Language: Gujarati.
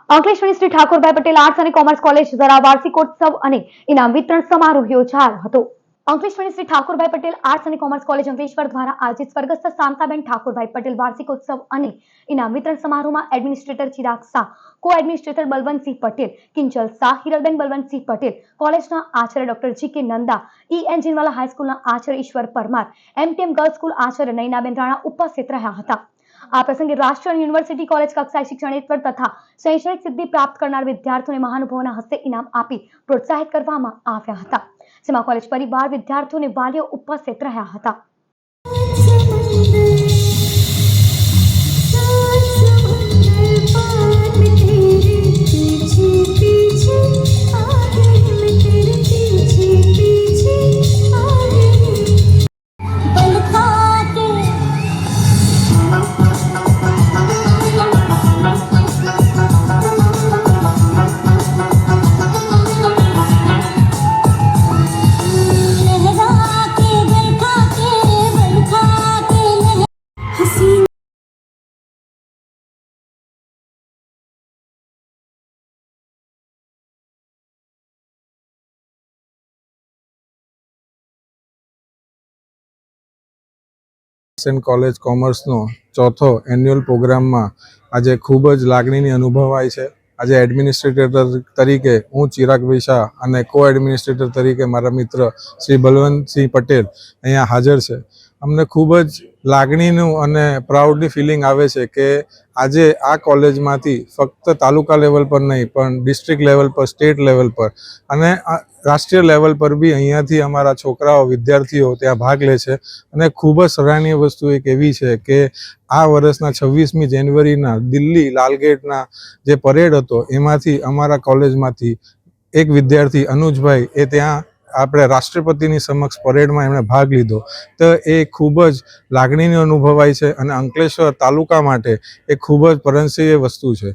અંકલેશ્વરની શ્રી ઠાકોરભાઈ પટેલ આર્ટ્સ અને કોમર્સ કોલેજ દ્વારા વાર્ષિકોત્સવ અને ઇનામ વિતરણ સમારોહ યોજાયો હતો। અંકલેશ્વરની શ્રી ઠાકોરભાઈ પટેલ આર્ટ્સ અને કોમર્સ કોલેજ અંકલેશ્વર દ્વારા આજે સ્વર્ગસ્થ શાંતાબેન ઠાકોરભાઈ પટેલ વાર્ષિકોત્સવ અને ઇનામ વિતરણ સમારોહમાં એડમિનિસ્ટ્રેટર ચિરાગ શાહ, કો એડમિનિસ્ટ્રેટર બલવંતસિંહ પટેલ, કિંજલ શાહ, હિરલબેન બલવંતસિંહ પટેલ, કોલેજના આચાર્ય ડોક્ટર જી.કે. નંદા, એન્જિનવાલા હાઈસ્કૂલના આચાર્ય ઈશ્વર Parmar, MTM girls school Acharya Nayanaben Rana ઉપસ્થિત રહ્યા હતા। આ પ્રસંગે રાષ્ટ્રીય અને યુનિવર્સિટી કોલેજ કક્ષાએ શિક્ષણેત્તર તથા શૈક્ષણિક સિદ્ધિ પ્રાપ્ત કરનાર વિદ્યાર્થીઓને મહાનુભાવોના હસ્તે ઇનામ આપી પ્રોત્સાહિત કરવામાં આવ્યા હતા, જેમાં કોલેજ પરિવાર, વિદ્યાર્થીઓ અને વાલીઓ ઉપસ્થિત રહ્યા હતા। કોલેજ કોમર્સનો ચોથો એન્યુઅલ પ્રોગ્રામમાં આજે ખૂબ જ લાગણીની અનુભવાય છે। આજે એડમિનિસ્ટ્રેટર તરીકે હું ચિરાગભાઈ શાહ અને કો એડમિનિસ્ટ્રેટર તરીકે મારા મિત્ર શ્રી બલવંતસિંહ પટેલ અહીંયા હાજર છે। અમને ખૂબ જ લાગણીનું અને પ્રાઉડની ફિલિંગ આવે છે કે આજે આ કોલેજમાંથી ફક્ત તાલુકા લેવલ પર નહીં પણ ડિસ્ટ્રિક્ટ લેવલ પર, સ્ટેટ લેવલ પર અને રાષ્ટ્રીય લેવલ પર બી અહીંયાથી અમારા છોકરાઓ, વિદ્યાર્થીઓ ત્યાં ભાગ લે છે। અને ખૂબ જ સરાહનીય વસ્તુ એક એવી છે કે આ વર્ષના 26મી જાન્યુઆરીના દિલ્હી લાલગેટના જે પરેડ હતો એમાંથી અમારા કોલેજમાંથી એક વિદ્યાર્થી અનુજભાઈ એ ત્યાં આપણે રાષ્ટ્રપતિની સમક્ષ પરેડમાં એમણે ભાગ લીધો, તો એ ખૂબ જ લાગણીનો અનુભવાય છે અને અંકલેશ્વર તાલુકા માટે એ ખૂબ જ પ્રશંસનીય વસ્તુ છે।